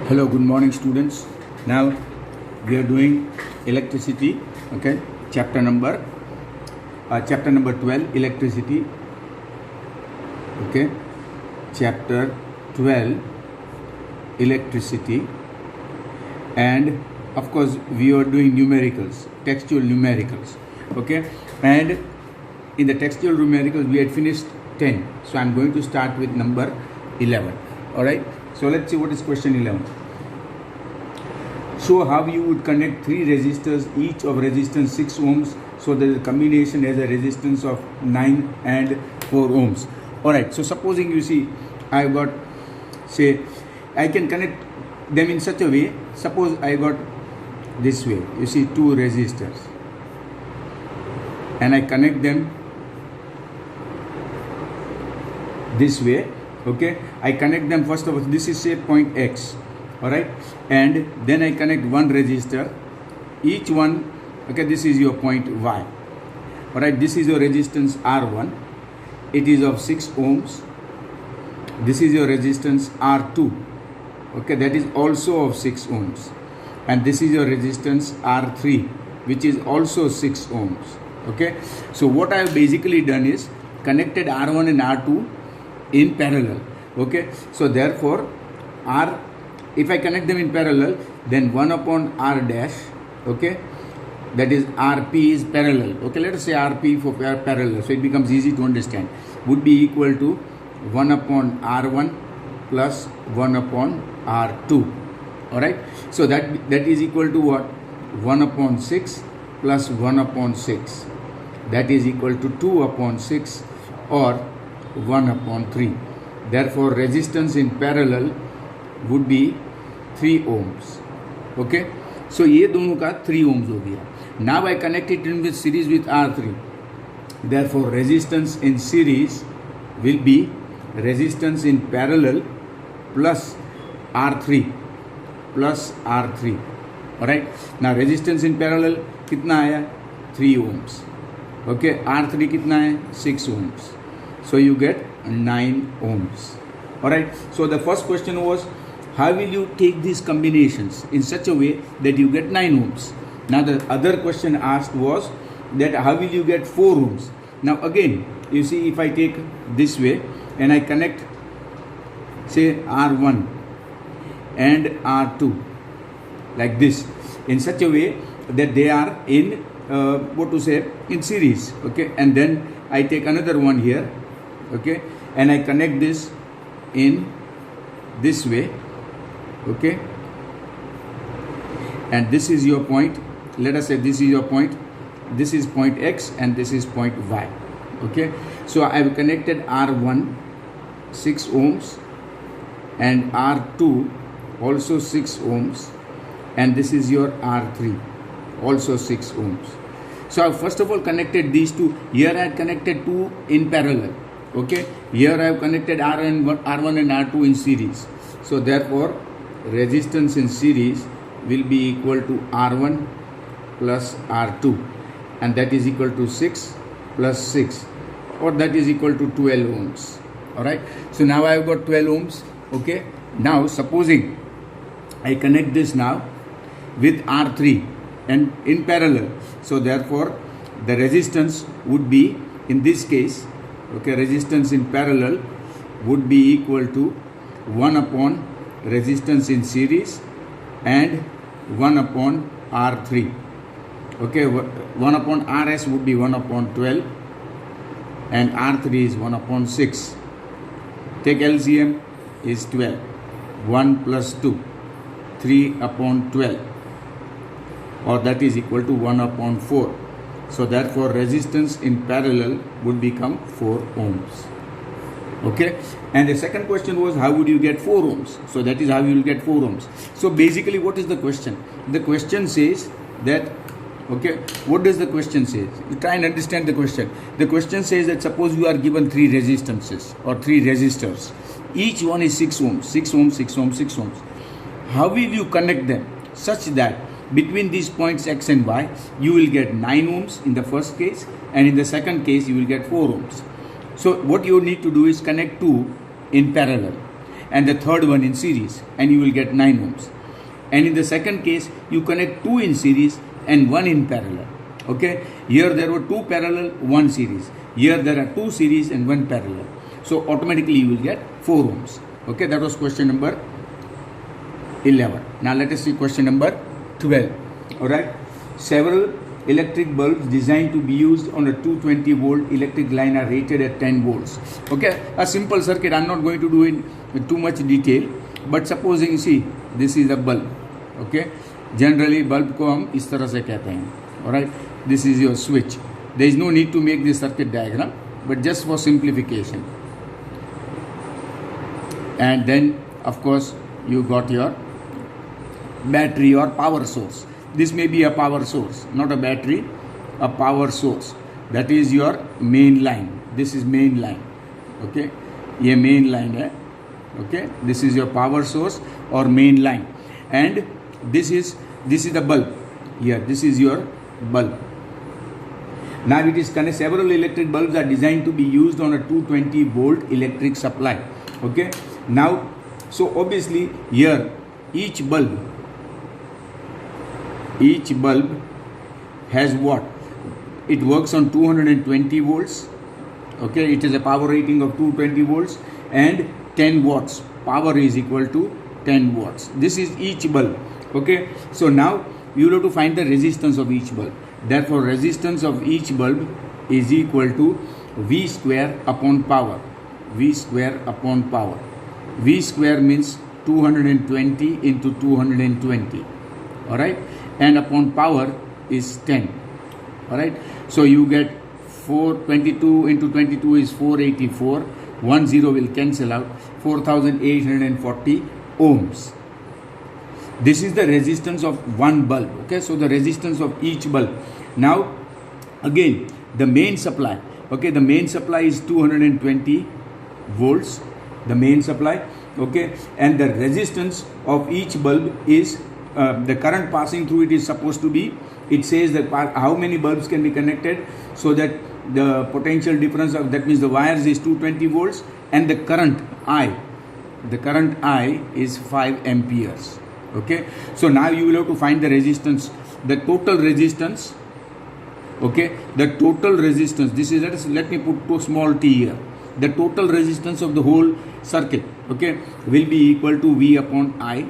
Hello, good morning students. Now we are doing electricity, okay, chapter number 12, electricity, okay, chapter 12, electricity, and of course we are doing numericals, textual numericals, okay, and in the textual numericals we had finished 10, so I'm going to start with number 11. All right, so let's see what is question 11. Show how you would connect three resistors, each of resistance 6 ohms, so that the combination has a resistance of 9 and 4 ohms. Alright, so supposing you see, I've got, say, I can connect them in such a way. Suppose I got this way, you see, 2 resistors, and I connect them this way, okay. I connect them, first of all, this is say point X. Alright, and then I connect one resistor, each one, okay, this is your point Y. Alright, this is your resistance R1, it is of 6 ohms. This is your resistance R2, okay, that is also of 6 ohms. And this is your resistance R3, which is also 6 ohms. Okay, so what I have basically done is connected R1 and R2 in parallel. Okay, so therefore if I connect them in parallel, then 1 upon R dash, okay, that is RP is parallel, okay, let us say RP for parallel, so it becomes easy to understand, would be equal to 1 upon R1 plus 1 upon R2, alright, so that is equal to what, 1 upon 6 plus 1 upon 6, that is equal to 2 upon 6 or 1 upon 3, therefore resistance in parallel would be 3 ohms. Okay, so ये दोनों का 3 ohms हो गया. Now I connect it in with series with R3. Therefore resistance in series will be resistance in parallel plus R3 plus R3. Alright. Now resistance in parallel कितना आया? 3 ohms. Okay. R3 कितना है? 6 ohms. So you get 9 ohms. Alright. So the first question was, how will you take these combinations in such a way that you get 9 ohms? Now the other question asked was that how will you get 4 ohms? Now again, you see, if I take this way and I connect, say, R1 and R2 like this, in such a way that they are in in series, okay, and then I take another one here, okay, and I connect this in this way, okay, and this is your point, let us say this is your point, this is point X and this is point Y, okay. So I have connected R1 6 ohms and R2 also 6 ohms, and this is your R3 also 6 ohms. So I first of all connected these two. Here I had connected two in parallel, okay, here I have connected R1 and R2 in series, so therefore resistance in series will be equal to R1 plus R2, and that is equal to 6 plus 6, or that is equal to 12 ohms. Alright, so now I have got 12 ohms. Okay, now supposing I connect this now with R3 and in parallel, so therefore the resistance would be, in this case, okay, resistance in parallel would be equal to 1 upon resistance in series and 1 upon R3. Okay, 1 upon RS would be 1 upon 12 and R3 is 1 upon 6. Take LCM is 12. 1 plus 2, 3 upon 12, or that is equal to 1 upon 4. So therefore resistance in parallel would become 4 ohms. Okay, and the second question was, how would you get 4 ohms? So that is how you will get 4 ohms. So basically, what is the question? The question says that, okay, what does the question say? You try and understand the question. The question says that suppose you are given 3 resistances or 3 resistors. Each one is 6 ohms, 6 ohms, 6 ohms, 6 ohms. How will you connect them such that between these points X and Y, you will get 9 ohms in the first case, and in the second case, you will get 4 ohms. So what you need to do is connect two in parallel. and the third one in series, and you will get 9 ohms. And in the second case, you connect 2 in series and 1 in parallel. Okay, here there were 2 parallel, 1 series. Here there are 2 series and 1 parallel. So automatically you will get 4 ohms. Okay, that was question number 11. Now let us see question number 12. Alright, several electric bulbs designed to be used on a 220 volt electric line are rated at 10 volts. Okay, a simple circuit. I'm not going to do in too much detail, but supposing you see this is a bulb. Okay, generally bulb को हम इस तरह से कहते हैं. Alright, this is your switch. There is no need to make this circuit diagram, but just for simplification. And then of course you got your battery or power source. This may be a power source, not a battery, a power source. That is your main line. This is main line. Okay, ये main line है. Okay, this is your power source or main line, and this is the bulb. Here, this is your bulb. Now it is connected. Several electric bulbs are designed to be used on a 220 volt electric supply. Okay. Now, so obviously here each bulb has what? It works on 220 volts. Okay, it is a power rating of 220 volts and 10 watts. Power is equal to 10 watts. This is each bulb. Okay, so now you will have to find the resistance of each bulb. Therefore, resistance of each bulb is equal to V square upon power. V square upon power. V square means 220 into 220. Alright, and upon power is 10. Alright, so you get 422 into 22 is 484. 1 0 will cancel out. 4840 ohms. This is the resistance of one bulb. Okay, so the resistance of each bulb. Now again the main supply. Okay, the main supply is 220 volts, the main supply. Okay, and the resistance of each bulb is the current passing through it is supposed to be, it says that how many bulbs can be connected, so that the potential difference of, that means the wires, is 220 volts, and the current I is 5 amperes. Okay, so now you will have to find the resistance, the total resistance. Okay, the total resistance, this is, let me put to small t here. The total resistance of the whole circuit, okay, will be equal to V upon I.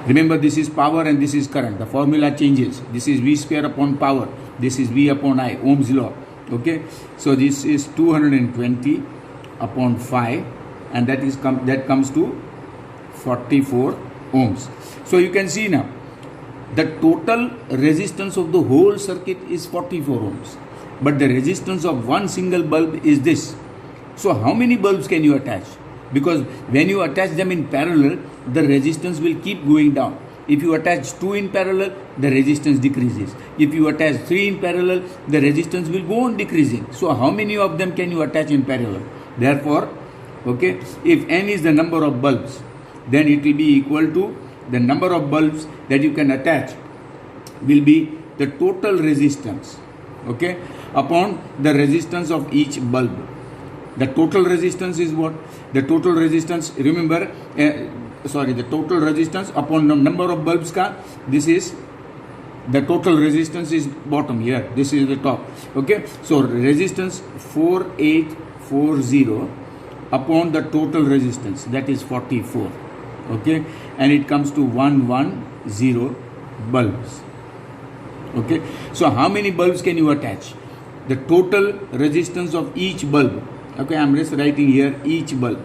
Remember, this is power and this is current. The formula changes. This is V square upon power. This is V upon I, Ohm's law. Okay, so this is 220 upon 5, and that comes to 44 ohms. So you can see now the total resistance of the whole circuit is 44 ohms, but the resistance of one single bulb is this. So how many bulbs can you attach? Because when you attach them in parallel, the resistance will keep going down. If you attach 2 in parallel, the resistance decreases. If you attach 3 in parallel, the resistance will go on decreasing. So how many of them can you attach in parallel? Therefore, okay, if n is the number of bulbs, then it will be equal to the number of bulbs that you can attach will be the total resistance, okay, upon the resistance of each bulb. The total resistance is what? The total resistance, remember, the total resistance upon the number of bulbs ka, this is the total resistance is bottom here, this is the top. Okay, so resistance 4840 upon the total resistance, that is 44. Okay, and it comes to 110 bulbs. Okay, so how many bulbs can you attach? The total resistance of each bulb, okay, I am just writing here each bulb,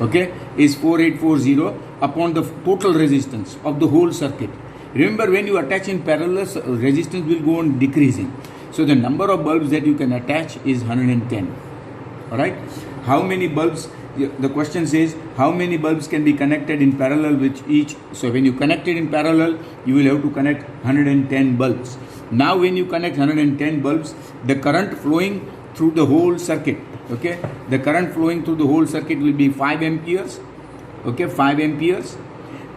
okay, is 4840 upon the total resistance of the whole circuit. Remember, when you attach in parallel, resistance will go on decreasing. So the number of bulbs that you can attach is 110. Alright, how many bulbs? The question says how many bulbs can be connected in parallel with each. So when you connect it in parallel, you will have to connect 110 bulbs. Now when you connect 110 bulbs, the current flowing through the whole circuit, okay, the current flowing through the whole circuit will be 5 amperes, okay, 5 amperes,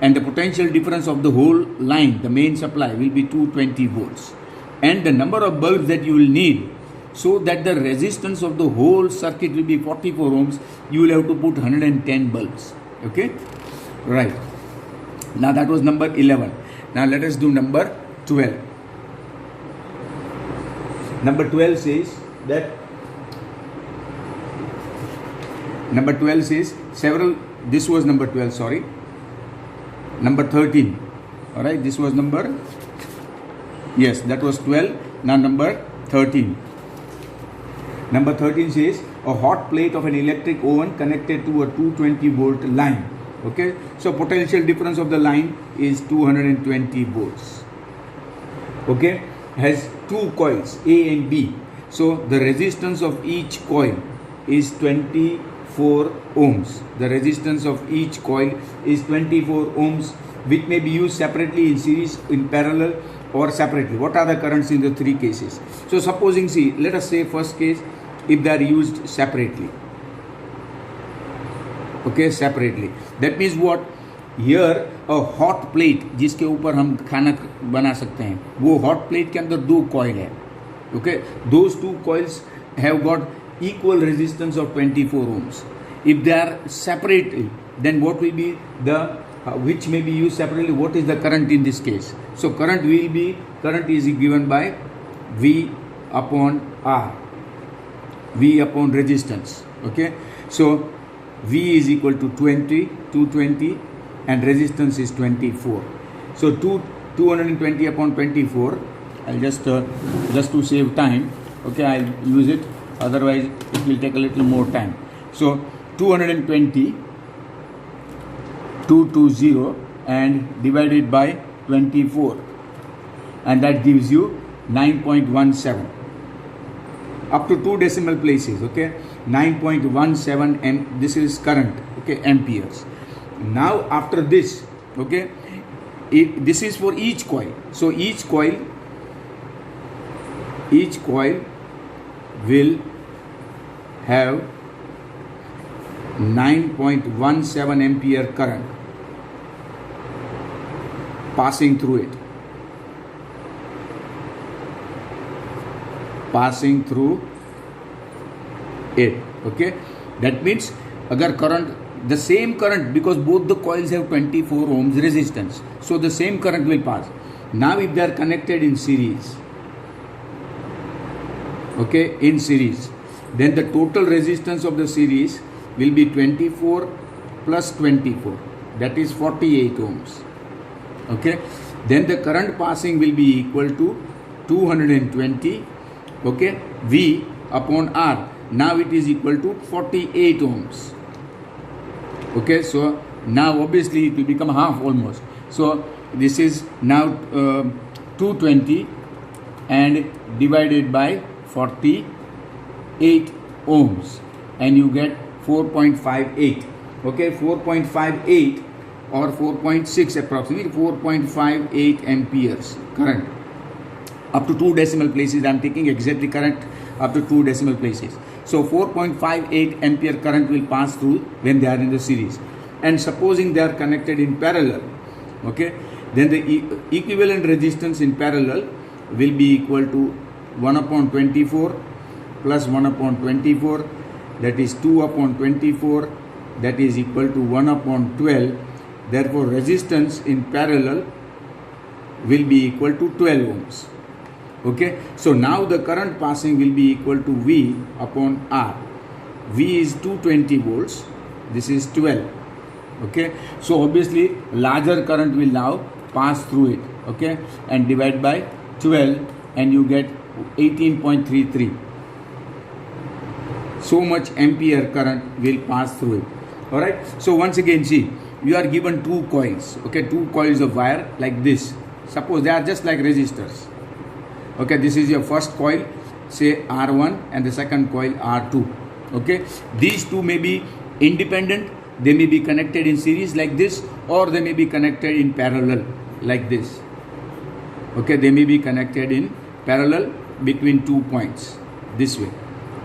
and the potential difference of the whole line, the main supply, will be 220 volts, and the number of bulbs that you will need so that the resistance of the whole circuit will be 44 ohms, you will have to put 110 bulbs. Okay, right. Now that was number 11. Now let us do number 12. Number 12 says that this was number 12, sorry. Number 13. Alright, this was number, yes, that was 12. Now number 13. Number 13 says a hot plate of an electric oven connected to a 220 volt line. Okay, so potential difference of the line is 220 volts. Okay, has two coils A and B. So the resistance of each coil is 24 ohms. The resistance of each coil is 24 ohms, which may be used separately, in series, in parallel, or separately. What are the currents in the three cases? So supposing, see, let us say first case, if they are used separately. Okay, separately. That means what? Here a hot plate जिसके ऊपर हम खाना बना सकते हैं, वो hot plate के अंदर दो coil है. Okay, those two coils have got equal resistance of 24 ohms. If they are separately, then what will be the which may be used separately? What is the current in this case? So current is given by V upon R, V upon resistance. Okay, so V is equal to 220 and resistance is 24. So 220 upon 24, I'll just to save time, okay, I'll use it, otherwise it will take a little more time. So 220 and divided by 24, and that gives you 9.17 up to 2 decimal places. Okay, 9.17 this is current, okay, amperes. Now after this, okay, this is for each coil. So each coil will have 9.17 ampere current passing through it. Okay, that means agar current, the same current, because both the coils have 24 ohms resistance, so the same current will pass. Now if they are connected in series, okay, in series, then the total resistance of the series will be 24 plus 24, that is 48 ohms. Okay, then the current passing will be equal to 220, okay, V upon R. Now it is equal to 48 ohms. Okay, so now obviously it will become half almost. So this is now 220 and divided by 48 ohms, and you get 4.58. Okay, 4.58 or 4.6 approximately, 4.58 amperes current up to 2 decimal places. I am taking exactly current up to 2 decimal places. So 4.58 ampere current will pass through when they are in the series. And supposing they are connected in parallel, okay, then the equivalent resistance in parallel will be equal to 1 upon 24 plus 1 upon 24, that is 2 upon 24, that is equal to 1 upon 12. Therefore resistance in parallel will be equal to 12 ohms. Okay, so now the current passing will be equal to V upon R. V is 220 volts, this is 12. Okay, so obviously larger current will now pass through it. Okay, and divide by 12 and you get 18.33. So much ampere current will pass through it. Alright, so once again, see, you are given two coils, okay, two coils of wire like this. Suppose they are just like resistors. Okay, this is your first coil, say R1, and the second coil R2. Okay, these two may be independent, they may be connected in series like this, or they may be connected in parallel like this. Okay, they may be connected in parallel between 2 points this way.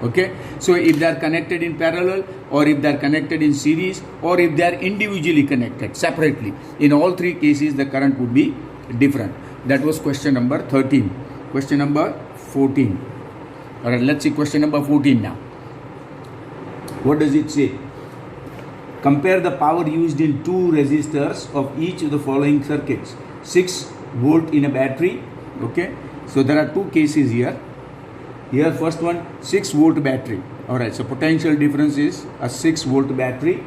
Okay, so if they are connected in parallel, or if they are connected in series, or if they are individually connected separately, in all three cases the current would be different. That was question number 13. Question number 14. All right, let's see question number 14 now. What does it say? Compare the power used in two resistors of each of the following circuits. 6 volt in a battery. Okay, so there are two cases here. Here first one, 6 volt battery. All right, so potential difference is a 6 volt battery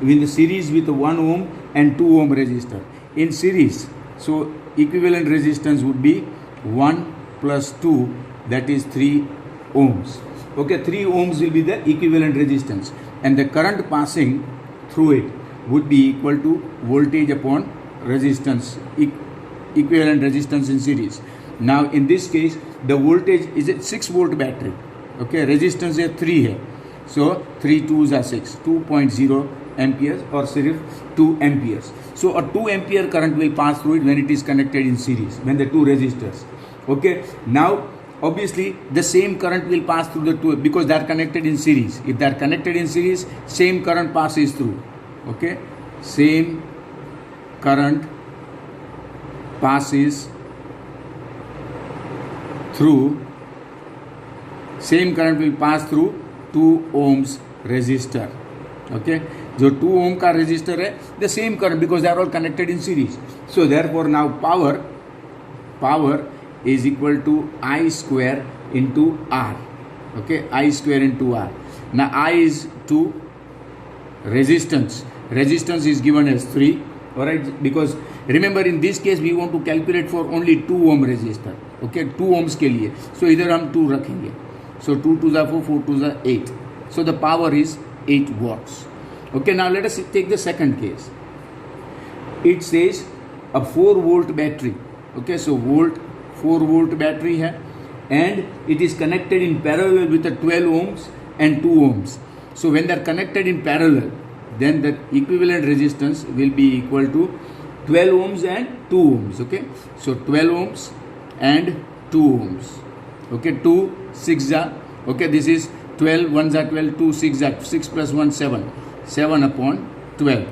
in the series with a 1 ohm and 2 ohm resistor. In series, so equivalent resistance would be 1 plus 2, that is 3 ohms. Okay, 3 ohms will be the equivalent resistance, and the current passing through it would be equal to voltage upon resistance, equivalent resistance in series. Now in this case the voltage is a 6 volt battery. Okay, resistance is 3 है, so 3 2s are 6, 2.0 amperes or sirf 2 amperes. So a 2 ampere current will pass through it when it is connected in series, when the two resistors. Okay, now obviously the same current will pass through the two because they are connected in series. If they are connected in series, same current passes through. Okay, same current passes through, same current will pass through 2 ohms resistor. Okay, जो 2 ohm का resistor है, the same current because they are all connected in series. So therefore now power is equal to I square into R. Okay, I square into R. Now I is 2, resistance is given as 3. Alright, because remember in this case we want to calculate for only 2 ohm resistor. Okay, 2 ohms के लिए, so इधर हम 2 रखेंगे. So 2 2s are 4, 4 2s are 8. So the power is 8 watts. Okay, now let us take the second case. It says a 4 volt battery. Okay, so 4 volt battery है, and it is connected in parallel with the 12 ohms and 2 ohms. So when they are connected in parallel, then the equivalent resistance will be equal to 12 ohms and 2 ohms. Okay, so 12 ohms and 2 ohms. Okay, 2 6 are, okay, this is 12 1s are 12, 2 6 are 6 plus 1 7 upon 12.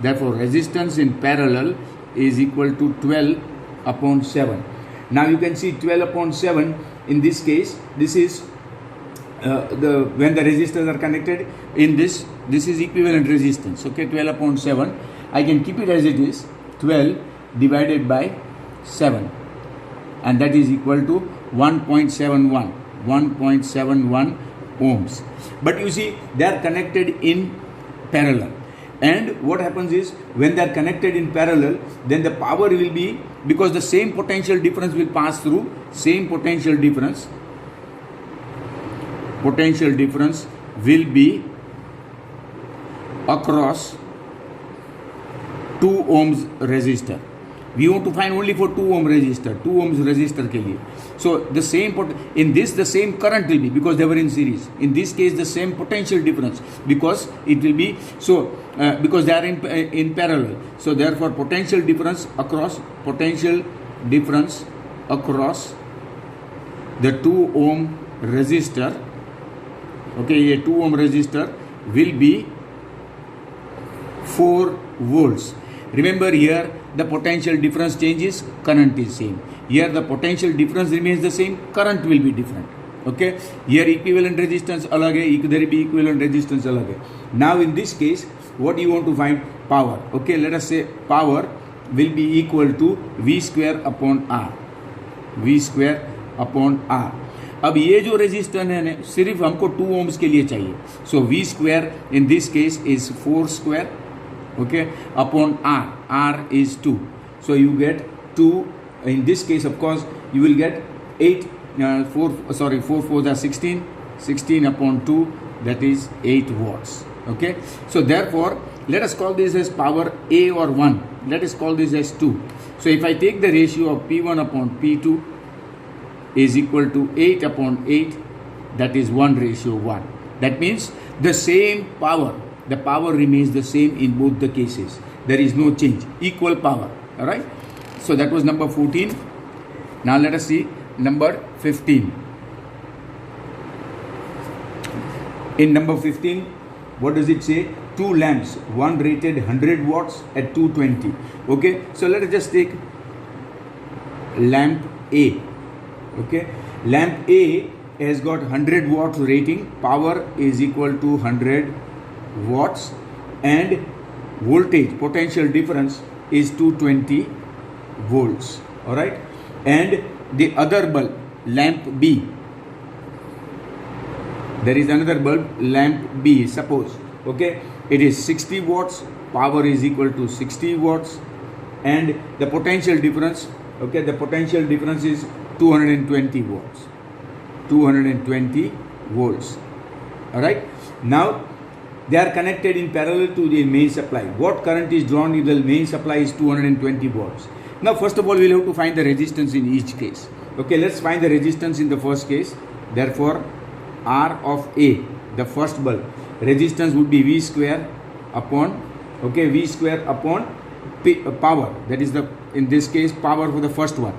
Therefore resistance in parallel is equal to 12 upon 7. Now you can see 12 upon 7 in this case, this is when the resistors are connected in this is equivalent resistance. Okay, 12 upon 7, I can keep it as it is, 12 divided by 7, and that is equal to 1.71 ohms. But you see they are connected in parallel, and what happens is when they are connected in parallel, then the power will be, because the same potential difference will pass through, same potential difference will be across 2 ohms resistor. We want to find only for 2 ohm resistor, 2 ohms resistor के लिए. So the same in this the same current will be because they were in series. In this case the same potential difference because it will be so because they are in parallel. So therefore potential difference across the 2 ohm resistor. Okay, ये 2 ohm resistor will be 4 volts. Remember here the potential difference changes, current is same. Here the potential difference remains the same, current will be different. Okay, here equivalent resistance अलग है, इधर भी equivalent resistance अलग है. Now in this case what you want to find? Power. Okay, let us say power will be equal to V square upon R. अब ये जो resistance है ना सिर्फ हमको 2 ohms के लिए चाहिए. सो V square in this case is 4 square, okay, upon R is 2. So you get 2. In this case of course you will get 4 4s are 16 upon 2, that is 8 watts. Okay, so therefore let us call this as power A or 1. Let us call this as 2. So if I take the ratio of P1 upon P2 is equal to 8 upon 8, that is 1:1. That means the same power, the power remains the same in both the cases. There is no change, equal power. All right, so that was number 14. Now let us see number 15. In number 15, what does it say? 2 lamps, one rated 100 watts at 220. Okay, so let us just take lamp A. Okay, lamp A has got 100 watts rating, power is equal to 100 watts, and voltage potential difference is 220 volts. All right, and the other bulb, lamp B, there is another bulb, lamp B, suppose, okay, it is 60 watts, power is equal to 60 watts, and the potential difference, okay, the potential difference is 220 watts, 220 volts. All right, now they are connected in parallel to the main supply. What current is drawn if the main supply is 220 volts? Now first of all we will have to find the resistance in each case. Okay, let's find the resistance in the first case. Therefore R of A, the first bulb, resistance would be V square upon, okay, V square upon power, that is the, in this case, power for the first one.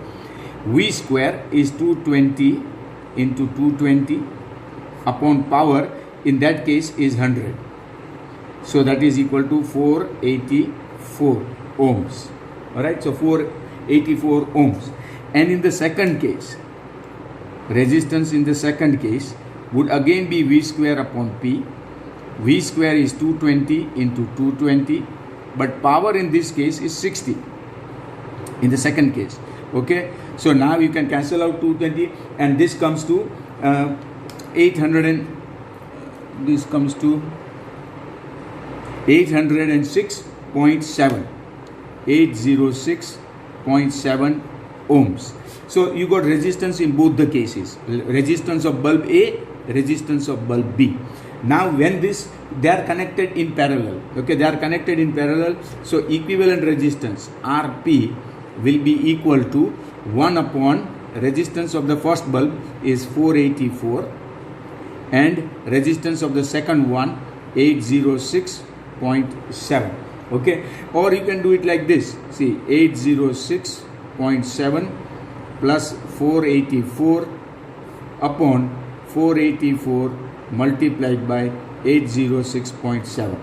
V square is 220 into 220 upon power, in that case is 100. So that is equal to 484 ohms. Alright, so 484 ohms. And in the second case, resistance in the second case would again be V square upon P. V square is 220 into 220, but power in this case is 60 in the second case. Okay, so now you can cancel out 220, and this comes to 800 and this comes to 806.7 ohms. So you got resistance in both the cases, resistance of bulb A, resistance of bulb B. Now when this, they are connected in parallel, okay, they are connected in parallel, so equivalent resistance Rp will be equal to 1 upon resistance of the first bulb is 484 and resistance of the second one 806.7. okay, or you can do it like this, see, 806.7 plus 484 upon 484 multiplied by 806.7.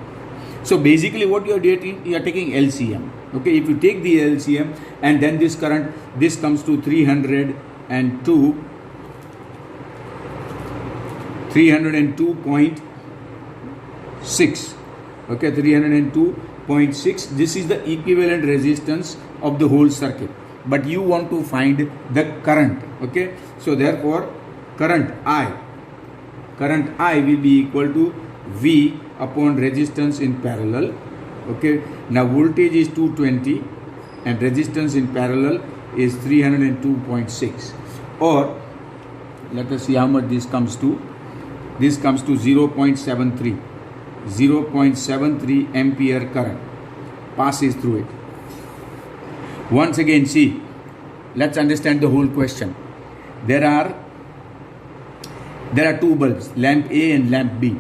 So basically what you are doing, you are taking LCM. Okay, if you take the LCM and then this current, this comes to 302.6. okay, 302.6. this is the equivalent resistance of the whole circuit, but you want to find the current. Okay, so therefore current I will be equal to V upon resistance in parallel. Okay, now voltage is 220 and resistance in parallel is 302.6, or let us see how much this comes to. This comes to 0.73 ampere current passes through it. Once again, see, let's understand the whole question. There are two bulbs, lamp A and lamp B.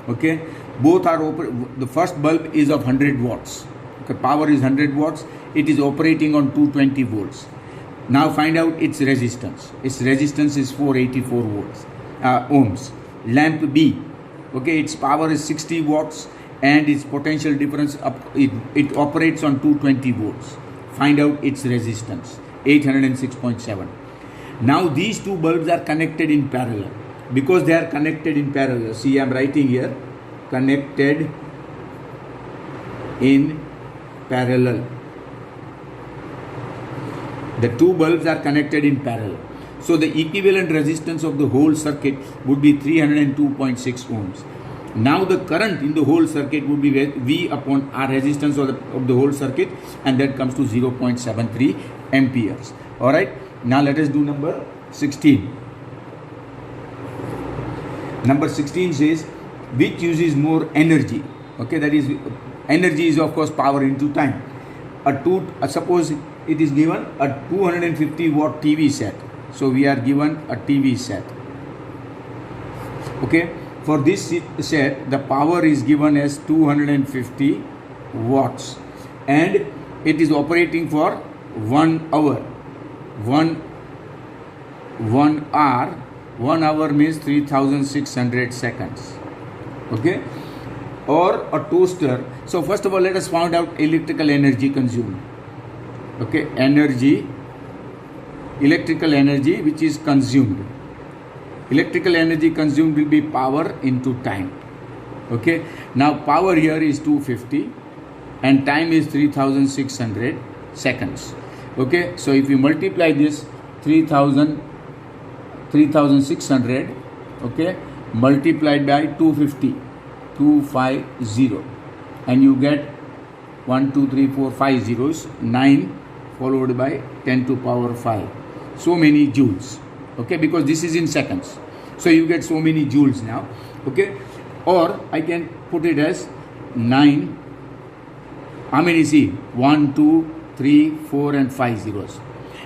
Okay, both are open. The first bulb is of 100 watts. Okay, power is 100 watts. It is operating on 220 volts. Now find out its resistance. Its resistance is 484 volts, ohms. Lamp B, okay, its power is 60 watts and its potential difference it operates on 220 volts. Find out its resistance, 806.7. Now these two bulbs are connected in parallel. Because they are connected in parallel, see, I am writing here, connected in parallel. The two bulbs are connected in parallel. So the equivalent resistance of the whole circuit would be 302.6 ohms. Now the current in the whole circuit would be V upon R, resistance of the whole circuit, and that comes to 0.73 amperes. Alright, now let us do number 16. Number 16 says, which uses more energy? Okay, that is, energy is of course power into time. Suppose it is given a 250 watt TV set. So we are given a TV set. Okay, for this set the power is given as 250 watts and it is operating for 1 hour. 1 hour. 1 hour means 3600 seconds. Okay, or a toaster. So first of all, let us find out electrical energy consumed. Okay, electrical energy which is consumed. Electrical energy consumed will be power into time. Okay, now power here is 250 and time is 3600 seconds. Okay, so if you multiply this 3600, okay, multiplied by 250, 250, and you get 1 2 3 4 5 zeros, 9 followed by 10 to power 5, so many joules. Okay, because this is in seconds, so you get so many joules now. Okay, or I can put it as 9. How many? See, 1 2 3 4 and 5 zeros.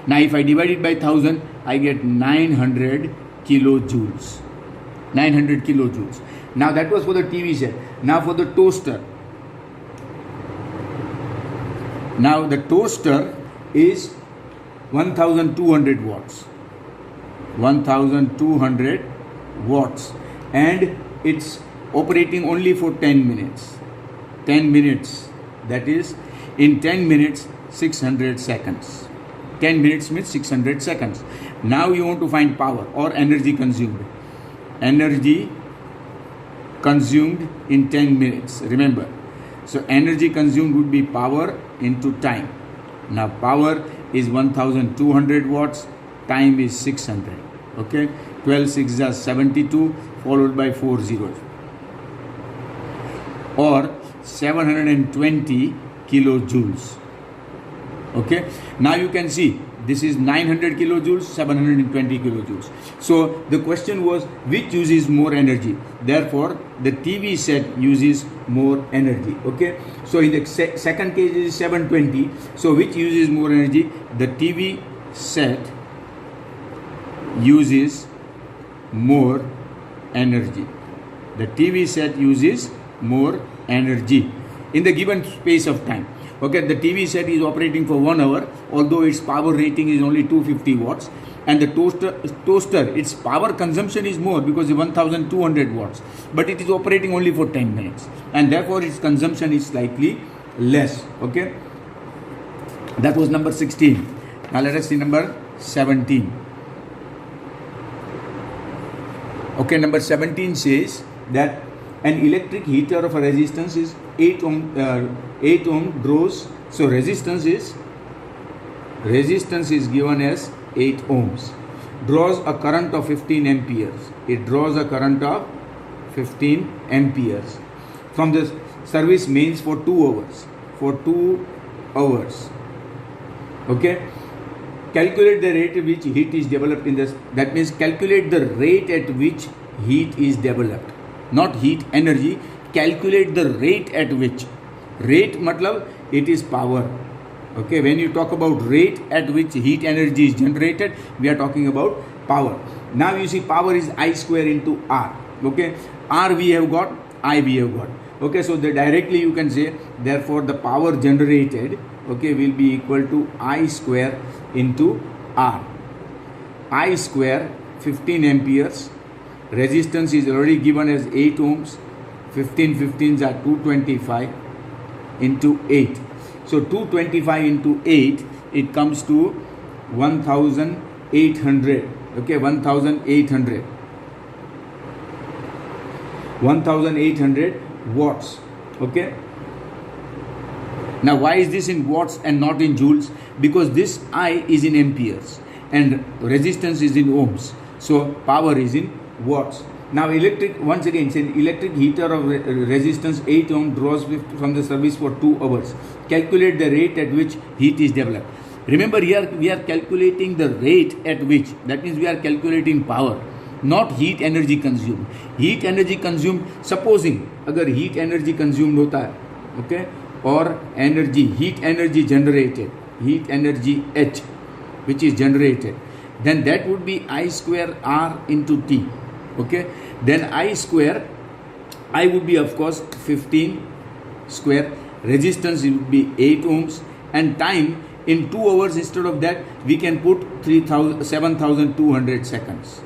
Now if I divide it by 1000, I get 900 kilojoules. 900 kilojoules. Now that was for the TV set. Now for the toaster. Now the toaster is 1200 watts. 1200 watts, and it's operating only for 10 minutes. 10 minutes. That is, in 10 minutes, 600 seconds. 10 minutes means 600 seconds. Now you want to find power or energy consumed. Energy consumed in 10 minutes. Remember. So energy consumed would be power into time. Now power is 1200 watts. Time is 600. Okay. 12 6 is 72 followed by 4 zeros. Or 720 kilojoules. Okay, now you can see this is 900 kilojoules, 720 kilojoules. So the question was, which uses more energy? Therefore the TV set uses more energy. Okay, so in the second case it is 720. So which uses more energy? The TV set uses more energy. The TV set uses more energy in the given space of time. Okay, the TV set is operating for 1 hour, although its power rating is only 250 watts, and the toaster, its power consumption is more because it's 1200 watts, but it is operating only for 10 minutes, and therefore its consumption is slightly less. Okay, that was number 16. Now let us see number 17. Okay, number 17 says that an electric heater of a resistance is 8 ohm draws. So resistance is given as 8 ohms. Draws a current of 15 amperes. It draws a current of 15 amperes from the service mains for 2 hours. For 2 hours. Okay. Calculate the rate at which heat is developed in this. That means calculate the rate at which heat is developed. Not heat energy. Calculate the rate at which. Rate matlab it is power. Okay, when you talk about rate at which heat energy is generated, we are talking about power. Now you see power is I square into R. Okay, R we have got, I we have got. Okay, so directly you can say, therefore the power generated, okay, will be equal to I square into R. I square 15 amperes. Resistance is already given as 8 ohms. 15 15s are 225 into 8. So 225 into 8, it comes to 1800. Okay, 1800. 1800 watts. Okay. Now why is this in watts and not in joules? Because this I is in amperes and resistance is in ohms. So power is in watts. Now electric, once again, say electric heater of resistance 8 ohm draws from the service for 2 hours. Calculate the rate at which heat is developed. Remember here we are calculating the rate at which. That means we are calculating power, not heat energy consumed. Heat energy consumed, supposing अगर heat energy consumed होता है, okay, or energy, heat energy generated, heat energy H, which is generated, then that would be I square R into T. Okay, then I square, I would be of course 15 square, resistance would be 8 ohms, and time in 2 hours, instead of that we can put 7,200 seconds.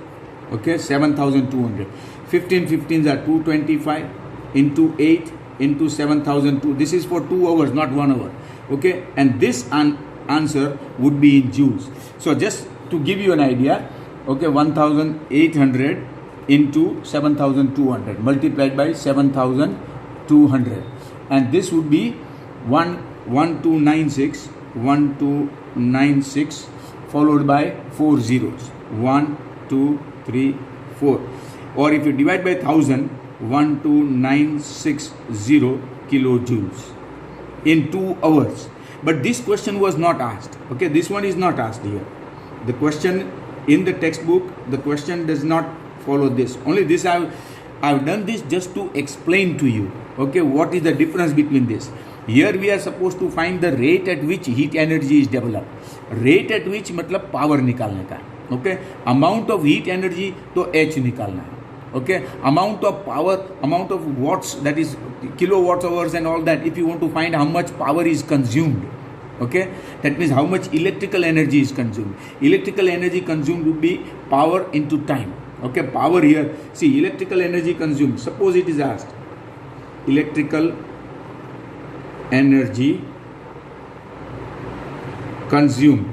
Okay, 7,200. 15 15s are 225 into 8 into 7,002. This is for 2 hours, not 1 hour. Okay, and this answer would be in joules. So just to give you an idea, okay, 1800 into 7200 multiplied by 7200, and this would be 1296 followed by 4 zeros, 1 2 3 4, or if you divide by 1000, 12960 kilojoules in 2 hours. But this question was not asked. Okay, this one is not asked here. The question in the textbook, the question does not follow this. Only this I've done this just to explain to you. Okay, what is the difference between this? Here we are supposed to find the rate at which heat energy is developed. Rate at which मतलब power निकालने का. Okay, amount of heat energy तो H निकालना है. Okay, amount of power, amount of watts, that is kilowatts hours and all that. If you want to find how much power is consumed, okay, that means how much electrical energy is consumed. Electrical energy consumed would be power into time. Okay, power here, see, electrical energy consumed. Suppose it is asked, electrical energy consumed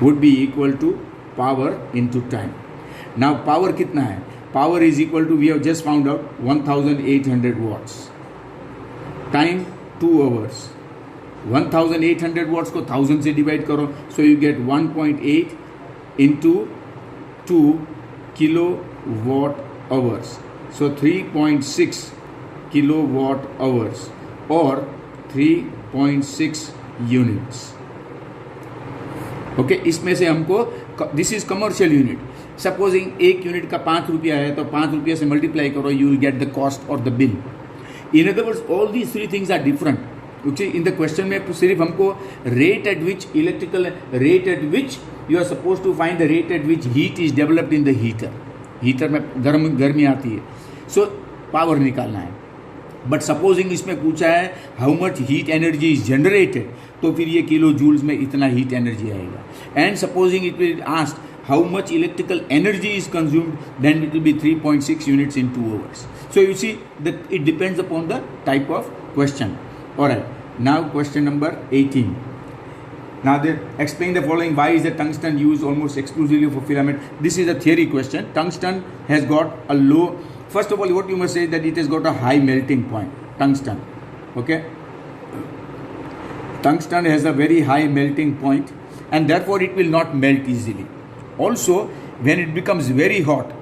would be equal to power into time. Now power कितना है? Power is equal to, we have just found out, 1800 watts. Time 2 hours. 1800 watts को 1000 से divide करो, so you get 1.8 into 2 kilowatt hours. So 3.6 kilowatt hours or 3.6 units. Okay, इसमें से हमको, this is commercial unit. Supposing 1 unit का 5 रुपया है तो 5 रुपये से मल्टीप्लाई करो, you will get the cost और the bill. In other words all these 3 things are different. क्योंकि इन द क्वेश्चन में सिर्फ हमको rate at which electrical, rate at which you are suppose to find the rate at which heat is developed in the heater. Heater में गर्मी आती है, so power निकालना है. बट सपोजिंग इसमें पूछा है how much heat energy is generated, तो फिर ये किलो जूल्स में इतना हीट एनर्जी आएगा. And supposing it will ask how much electrical energy is consumed, then it will be 3.6 units in 2 hours. So you see that it depends upon the type of question. Alright, now question number 18. Now they explain the following. Why is the tungsten used almost exclusively for filament? This is a theory question. Tungsten has got a low, first of all what you must say that it has got a high melting point. Tungsten, okay, tungsten has a very high melting point and therefore it will not melt easily. Also, when it becomes very hot,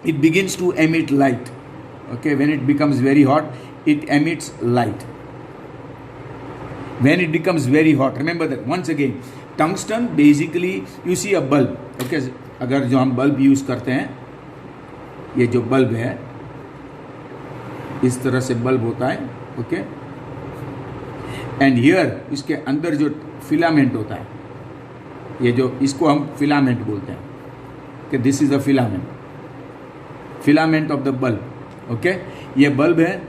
it begins to emit light. Okay, when it becomes very hot, it emits light. When it becomes very hot, remember that once again, tungsten basically, you see a bulb. Okay, अगर जो हम bulb use करते हैं, ये जो bulb है, इस तरह से bulb होता है. Okay, and here इसके अंदर जो filament होता है, ये जो इसको हम फिलामेंट बोलते हैं कि this is the filament of the bulb. Okay, ये बल्ब है,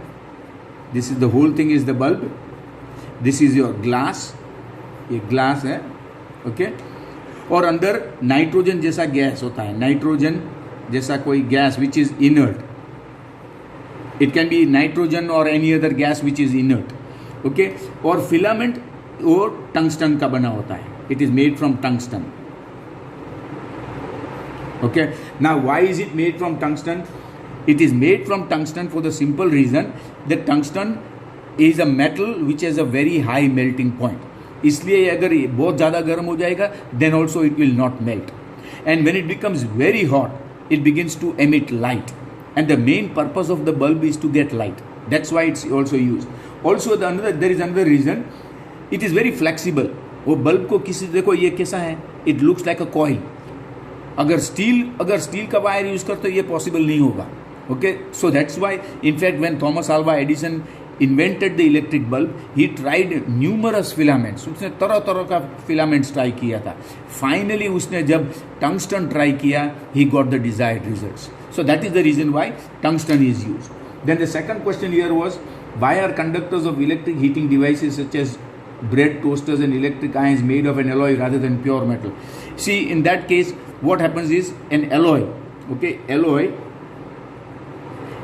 this is the whole thing is the bulb. This is your glass, ये ग्लास है. ओके, और अंदर नाइट्रोजन जैसा गैस होता है, नाइट्रोजन जैसा कोई gas which is inert. It can be nitrogen और any other gas which is inert. Okay, और फिलामेंट वो टंगस्टन का बना होता है. It is made from tungsten. Okay, now why is it made from tungsten? It is made from tungsten for the simple reason that tungsten is a metal which has a very high melting point. इसलिए अगर ये बहुत ज़्यादा गर्म हो जाएगा then also it will not melt. And when it becomes very hot, it begins to emit light. And the main purpose of the bulb is to get light. That's why it's also used. Also there is another reason. It is very flexible. वो bulb को किसी, देखो ये कैसा है, it looks like a coil. अगर steel का wire use करते तो ये पॉसिबल नहीं होगा. Okay, so that's why in fact when Thomas Alva Edison invented the electric bulb, he tried numerous filaments. उसने तरह तरह का फिलामेंट्स ट्राई किया था. फाइनली उसने जब टंगस्टन ट्राई किया, he got the desired results. So that is the reason why tungsten is used. Then the second question here was, why are conductors of electric heating devices such as bread, toasters and electric irons made of an alloy rather than pure metal? See, in that case what happens is an alloy, okay, alloy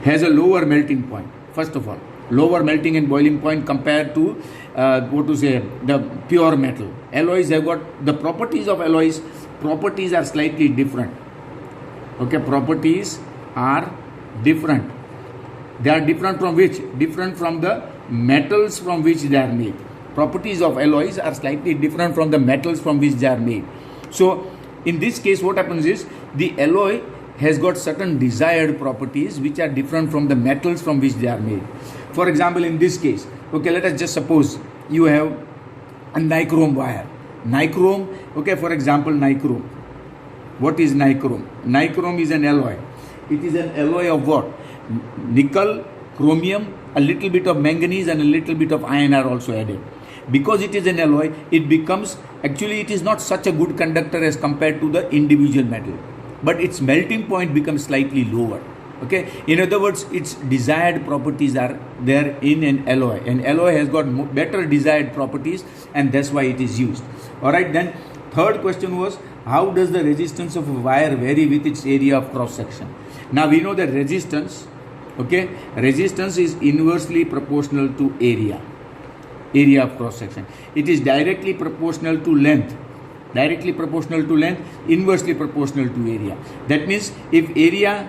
has a lower melting point. First of all, lower melting and boiling point compared to the pure metal. Alloys have got the properties of alloys properties are slightly different. Okay, properties are different. They are different from which? Different from the metals from which they are made. Properties of alloys are slightly different from the metals from which they are made. So in this case, what happens is the alloy has got certain desired properties which are different from the metals from which they are made. For example, in this case, okay, let us just suppose you have a nichrome wire. Nichrome, okay, for example, nichrome. What is nichrome? Nichrome is an alloy. It is an alloy of what? Nickel, chromium, a little bit of manganese and a little bit of iron are also added. Because it is an alloy, it becomes, actually it is not such a good conductor as compared to the individual metal. But its melting point becomes slightly lower. Okay, in other words, its desired properties are there in an alloy. An alloy has got better desired properties, and that's why it is used. Alright, then third question was, how does the resistance of a wire vary with its area of cross section? Now we know that resistance, okay, resistance is inversely proportional to area of cross section. It is directly proportional to length. Directly proportional to length, inversely proportional to area. That means if area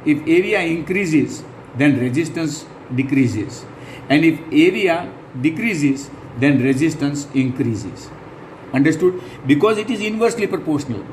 increases, then resistance decreases, and if area decreases, then resistance increases. Understood? Because it is inversely proportional.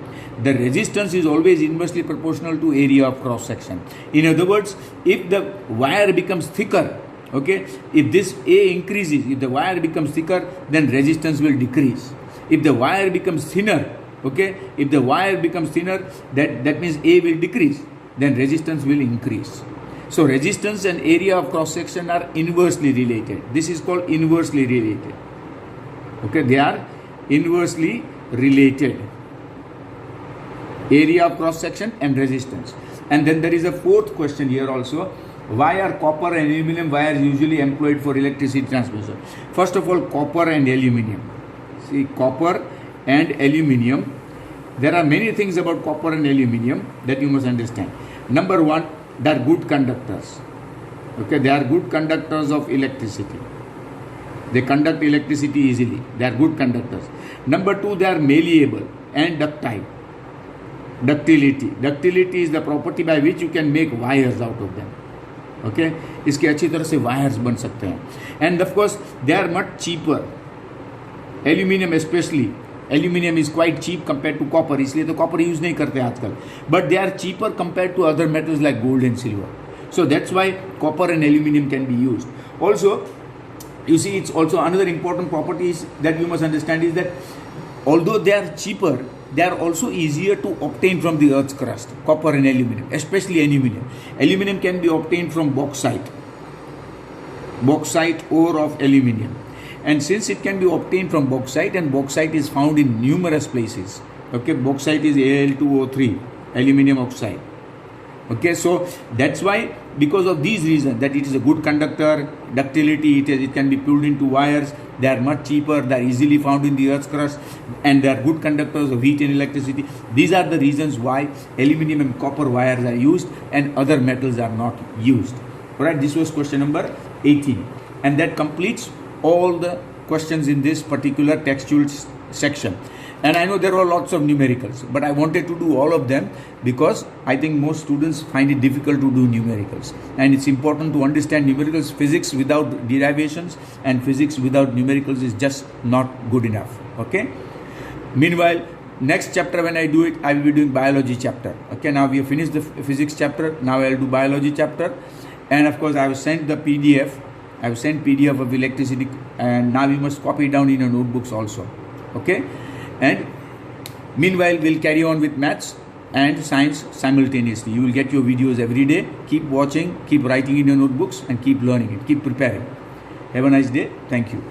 The resistance is always inversely proportional to area of cross section. In other words, if the wire becomes thicker, okay, if this A increases, if the wire becomes thicker, then resistance will decrease. If the wire becomes thinner, okay, if the wire becomes thinner, that means A will decrease, then resistance will increase. So resistance and area of cross section are inversely related. This is called inversely related. Okay, they are inversely related. Area of cross section and resistance. And then there is a fourth question here also. Why are copper and aluminum wires usually employed for electricity transmission? First of all, copper and aluminum. See, copper and aluminum. There are many things about copper and aluminum that you must understand. Number one, they are good conductors. Okay, they are good conductors of electricity. They conduct electricity easily. They are good conductors. Number two, they are malleable and ductile. Ductility. Ductility is the property by which you can make wires out of them. Okay, इसके अच्छी तरह से wires बन सकते हैं. And of course, they are much cheaper. Aluminium especially. Aluminium is quite cheap compared to copper. इसलिए तो copper use नहीं करते आजकल. But they are cheaper compared to other metals like gold and silver. So that's why copper and aluminium can be used. Also, you see, it's also another important property that you must understand is that although they are cheaper, they are also easier to obtain from the earth's crust. Copper and aluminium, especially aluminium. Aluminium can be obtained from bauxite ore of aluminium. And since it can be obtained from bauxite, and bauxite is found in numerous places. Okay, bauxite is Al2O3, aluminium oxide. Okay, so that's why, because of these reasons, that it is a good conductor, ductility, it can be pulled into wires, they are much cheaper, they are easily found in the earth's crust, and they are good conductors of heat and electricity. These are the reasons why aluminium and copper wires are used and other metals are not used. Alright, this was question number 18. And that completes all the questions in this particular textual section. And I know there are lots of numericals, but I wanted to do all of them because I think most students find it difficult to do numericals. And it's important to understand numericals. Physics without derivations and physics without numericals is just not good enough. Okay. Meanwhile, next chapter when I do it, I will be doing biology chapter. Okay. Now we have finished the physics chapter. Now I will do biology chapter. And of course, I have sent the PDF. I have sent PDF of electricity, and now you must copy it down in your notebooks also. Okay. And meanwhile, we'll carry on with maths and science simultaneously. You will get your videos every day. Keep watching, keep writing in your notebooks, and keep learning it. Keep preparing. Have a nice day. Thank you.